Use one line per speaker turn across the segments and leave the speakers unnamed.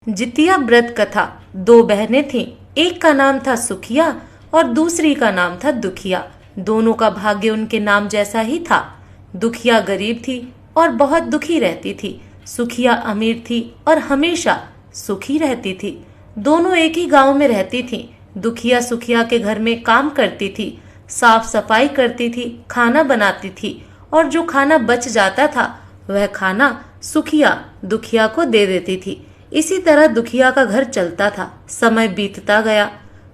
जितिया व्रत कथा। दो बहनें थीं, एक का नाम था सुखिया और दूसरी का नाम था दुखिया। दोनों का भाग्य उनके नाम जैसा ही था। दुखिया गरीब थी और बहुत दुखी रहती थी। सुखिया अमीर थी और हमेशा सुखी रहती थी। दोनों एक ही गांव में रहती थीं। दुखिया सुखिया के घर में काम करती थी, साफ सफाई करती थी, खाना बनाती थी और जो खाना बच जाता था वह खाना सुखिया दुखिया को दे देती थी। इसी तरह दुखिया का घर चलता था। समय बीतता गया।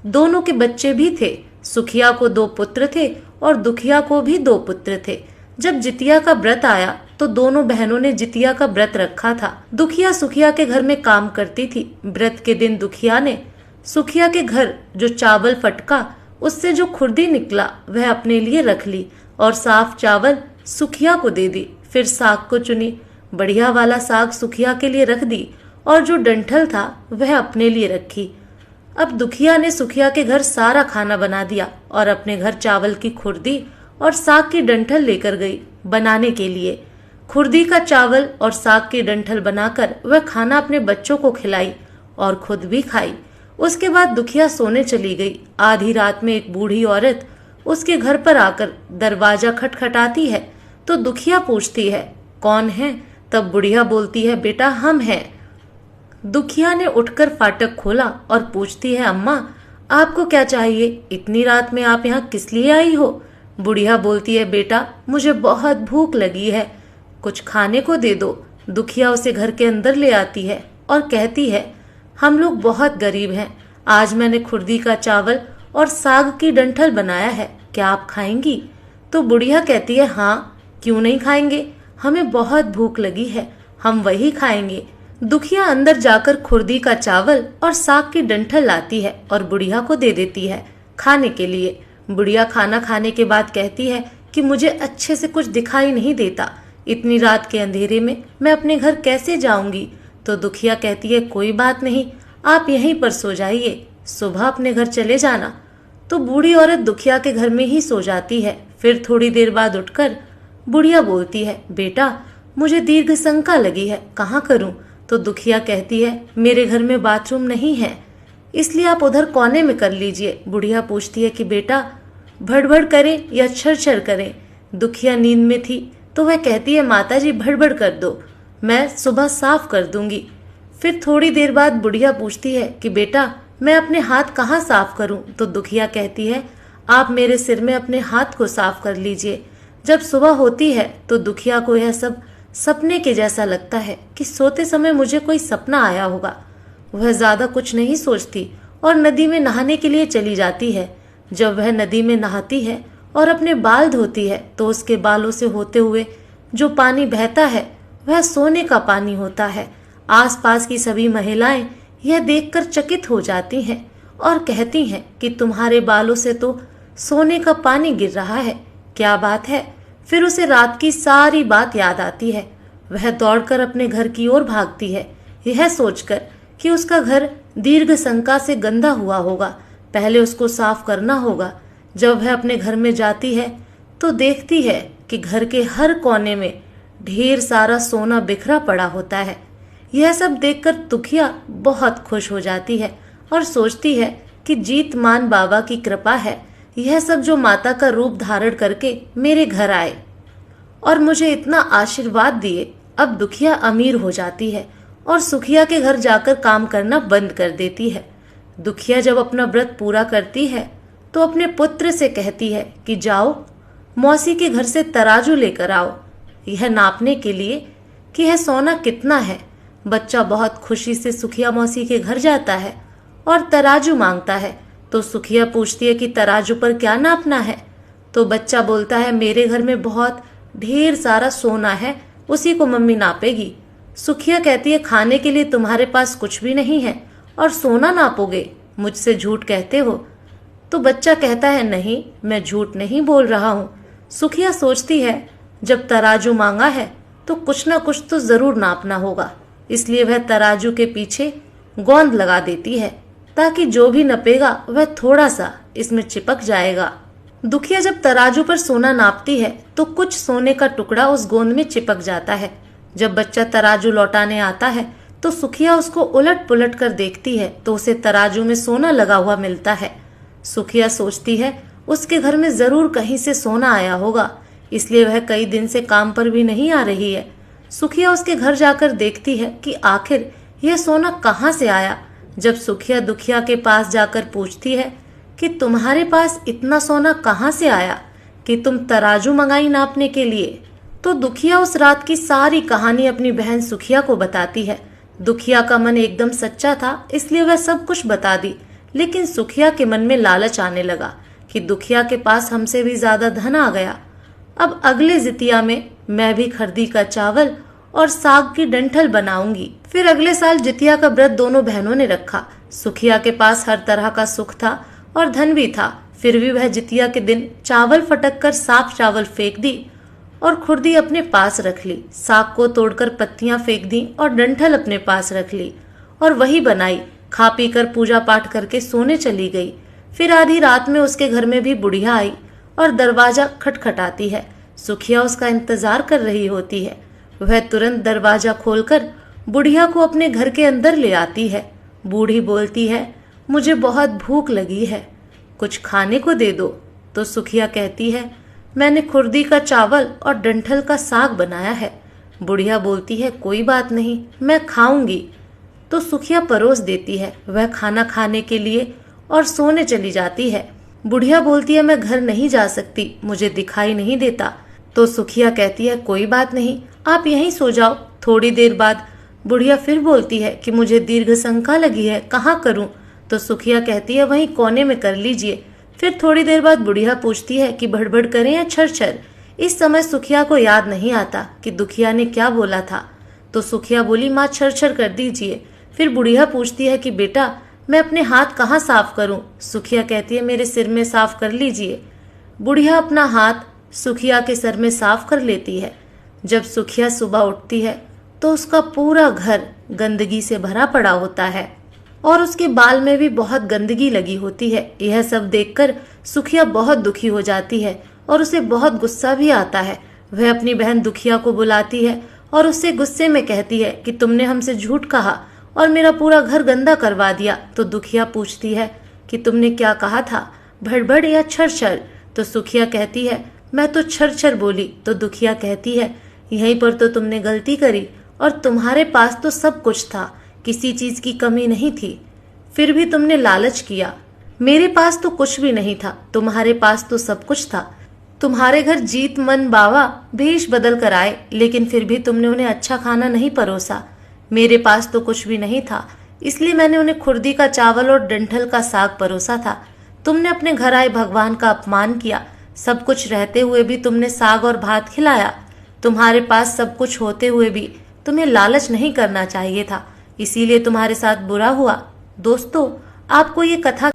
दोनों के बच्चे भी थे। सुखिया को 2 पुत्र थे और दुखिया को भी 2 पुत्र थे। जब जितिया का व्रत आया तो दोनों बहनों ने जितिया का व्रत रखा था। दुखिया सुखिया के घर में काम करती थी। व्रत के दिन दुखिया ने सुखिया के घर जो चावल फटका उससे जो खुर्दी निकला वह अपने लिए रख ली और साफ चावल सुखिया को दे दी। फिर साग को चुनी। बढ़िया वाला साग सुखिया के लिए रख दी और जो डंठल था वह अपने लिए रखी। अब दुखिया ने सुखिया के घर सारा खाना बना दिया और अपने घर चावल की खुर्दी और साग की डंठल लेकर गई बनाने के लिए। खुर्दी का चावल और साग की डंठल बनाकर वह खाना अपने बच्चों को खिलाई और खुद भी खाई। उसके बाद दुखिया सोने चली गई। आधी रात में एक बूढ़ी औरत उसके घर पर आकर दरवाजा खटखटाती है तो दुखिया पूछती है, कौन है? तब बुढ़िया बोलती है, बेटा हम हैं। दुखिया ने उठकर फाटक खोला और पूछती है, अम्मा आपको क्या चाहिए? इतनी रात में आप यहाँ किस लिए आई हो? बुढ़िया बोलती है, बेटा मुझे बहुत भूख लगी है, कुछ खाने को दे दो। दुखिया उसे घर के अंदर ले आती है और कहती है, हम लोग बहुत गरीब हैं, आज मैंने खुर्दी का चावल और साग की डंठल बनाया है, क्या आप खाएंगी? तो बुढ़िया कहती है, हाँ क्यों नहीं खाएंगे, हमें बहुत भूख लगी है, हम वही खाएंगे। दुखिया अंदर जाकर खुर्दी का चावल और साग की डंठल लाती है और बुढ़िया को दे देती है खाने के लिए। बुढ़िया खाना खाने के बाद कहती है कि मुझे अच्छे से कुछ दिखाई नहीं देता, इतनी रात के अंधेरे में मैं अपने घर कैसे जाऊंगी? तो दुखिया कहती है, कोई बात नहीं, आप यहीं पर सो जाइए, सुबह अपने घर चले जाना। तो बूढ़ी औरत दुखिया के घर में ही सो जाती है। फिर थोड़ी देर बाद उठकर बुढ़िया बोलती है, बेटा मुझे दीर्घ शंका लगी है, कहाँ करूं? तो दुखिया कहती है, मेरे घर में बाथरूम नहीं है, इसलिए आप उधर कोने में कर लीजिए। बुढ़िया पूछती है कि बेटा भड़बड़ करें या छरछर करें? दुखिया नींद में थी तो वह कहती है, माता जी भड़बड़ कर दो, मैं सुबह साफ कर दूंगी। फिर थोड़ी देर बाद बुढ़िया पूछती है कि बेटा मैं अपने हाथ कहाँ साफ करूं? तो दुखिया कहती है, आप मेरे सिर में अपने हाथ को साफ कर लीजिए। जब सुबह होती है तो दुखिया को यह सब सपने के जैसा लगता है कि सोते समय मुझे कोई सपना आया होगा। वह ज्यादा कुछ नहीं सोचती और नदी में नहाने के लिए चली जाती है। जब वह नदी में नहाती है और अपने बाल धोती है तो उसके बालों से होते हुए जो पानी बहता है वह सोने का पानी होता है। आसपास की सभी महिलाएं यह देखकर चकित हो जाती हैं और कहती हैं कि तुम्हारे बालों से तो सोने का पानी गिर रहा है, क्या बात है? फिर उसे रात की सारी बात याद आती है। वह दौड़कर अपने घर की ओर भागती है, यह सोचकर कि उसका घर दीर्घ शंका से गंदा हुआ होगा, पहले उसको साफ करना होगा। जब वह अपने घर में जाती है तो देखती है कि घर के हर कोने में ढेर सारा सोना बिखरा पड़ा होता है। यह सब देखकर दुखिया बहुत खुश हो जाती है और सोचती है कि जीतमान बाबा की कृपा है, यह सब जो माता का रूप धारण करके मेरे घर आए और मुझे इतना आशीर्वाद दिए। अब दुखिया अमीर हो जाती है और सुखिया के घर जाकर काम करना बंद कर देती है। दुखिया जब अपना व्रत पूरा करती है तो अपने पुत्र से कहती है कि जाओ मौसी के घर से तराजू लेकर आओ, यह नापने के लिए कि यह सोना कितना है। बच्चा बहुत खुशी से सुखिया मौसी के घर जाता है और तराजू मांगता है। तो सुखिया पूछती है कि तराजू पर क्या नापना है? तो बच्चा बोलता है, मेरे घर में बहुत ढेर सारा सोना है, उसी को मम्मी नापेगी। सुखिया कहती है, खाने के लिए तुम्हारे पास कुछ भी नहीं है और सोना नापोगे, मुझसे झूठ कहते हो? तो बच्चा कहता है, नहीं मैं झूठ नहीं बोल रहा हूँ। सुखिया सोचती है जब तराजू मांगा है तो कुछ ना कुछ तो जरूर नापना होगा, इसलिए वह तराजू के पीछे गोंद लगा देती है ताकि जो भी नपेगा वह थोड़ा सा इसमें चिपक जाएगा। दुखिया जब तराजू पर सोना नापती है तो कुछ सोने का टुकड़ा उस गोंद में चिपक जाता है। जब बच्चा तराजू लौटाने आता है तो सुखिया उसको उलट पुलट कर देखती है तो उसे तराजू में सोना लगा हुआ मिलता है। सुखिया सोचती है उसके घर में जरूर कहीं से सोना आया होगा, इसलिए वह कई दिन से काम पर भी नहीं आ रही है। सुखिया उसके घर जाकर देखती है कि आखिर यह सोना कहाँ से आया। जब सुखिया दुखिया के पास जाकर पूछती है कि तुम्हारे पास इतना सोना कहाँ से आया कि तुम तराजू मंगाई नापने के लिए, तो दुखिया उस रात की सारी कहानी अपनी बहन सुखिया को बताती है। दुखिया का मन एकदम सच्चा था, इसलिए वह सब कुछ बता दी। लेकिन सुखिया के मन में लालच आने लगा कि दुखिया के पास हमसे भी ज्यादा धन आ गया। अब अगले जितिया में मैं भी खरदी का चावल और साग की डंठल बनाऊंगी। फिर अगले साल जितिया का व्रत दोनों बहनों ने रखा। सुखिया के पास हर तरह का सुख था और धन भी था, फिर भी वह जितिया के दिन चावल फटक कर साफ चावल फेंक दी और खुरदी अपने पास रख ली। साग को तोड़कर पत्तियां फेंक दी और डंठल अपने पास रख ली और वही बनाई। खा पी कर पूजा पाठ करके सोने चली गई। फिर आधी रात में उसके घर में भी बुढ़िया आई और दरवाजा खटखटाती है। सुखिया उसका इंतजार कर रही होती है। वह तुरंत दरवाजा खोलकर बुढ़िया को अपने घर के अंदर ले आती है। बूढ़ी बोलती है, मुझे बहुत भूख लगी है, कुछ खाने को दे दो। तो सुखिया कहती है, मैंने खुरदी का चावल और डंठल का साग बनाया है। बुढ़िया बोलती है, कोई बात नहीं, मैं खाऊंगी। तो सुखिया परोस देती है। वह खाना खाने के लिए और सोने चली जाती है। बुढ़िया बोलती है, मैं घर नहीं जा सकती, मुझे दिखाई नहीं देता। तो सुखिया कहती है, कोई बात नहीं, आप यहीं सो जाओ। थोड़ी देर बाद बुढ़िया फिर बोलती है कि मुझे दीर्घ शंका लगी है, कहाँ करूं? तो सुखिया कहती है, वहीं कोने में कर लीजिए। फिर थोड़ी देर बाद बुढ़िया पूछती है कि भड़बड़ करें या छरछर। इस समय सुखिया को याद नहीं आता कि दुखिया ने क्या बोला था। तो सुखिया बोली, माँ छरछर कर दीजिए। फिर बुढ़िया पूछती है कि बेटा मैं अपने हाथ कहाँ साफ करूं? सुखिया कहती है, मेरे सिर में साफ कर लीजिए। बुढ़िया अपना हाथ सुखिया के सर में साफ कर लेती है। जब सुखिया सुबह उठती है तो उसका पूरा घर गंदगी से भरा पड़ा होता है और उसके बाल में भी बहुत गंदगी लगी होती है। यह सब देखकर सुखिया बहुत दुखी हो जाती है और उसे बहुत गुस्सा भी आता है। वह अपनी बहन दुखिया को बुलाती है और उससे गुस्से में कहती है कि तुमने हमसे झूठ कहा और मेरा पूरा घर गंदा करवा दिया। तो दुखिया पूछती है कि तुमने क्या कहा था, भड़बड़ या छरछर? तो सुखिया कहती है, मैं तो छरछर बोली। तो दुखिया कहती है, यहीं पर तो तुमने गलती करी और तुम्हारे पास तो सब कुछ था, किसी चीज की कमी नहीं थी, फिर भी तुमने लालच किया। मेरे पास तो कुछ भी नहीं था, तुम्हारे पास तो सब कुछ था। तुम्हारे घर जीत मन बावा भेष बदल कर आए, लेकिन फिर भी तुमने उन्हें अच्छा खाना नहीं परोसा। मेरे पास तो कुछ भी नहीं था, इसलिए मैंने उन्हें खुरदी का चावल और डंठल का साग परोसा था। तुमने अपने घर आए भगवान का अपमान किया। सब कुछ रहते हुए भी तुमने साग और भात खिलाया। तुम्हारे पास सब कुछ होते हुए भी तुम्हें लालच नहीं करना चाहिए था, इसीलिए तुम्हारे साथ बुरा हुआ। दोस्तों, आपको ये कथा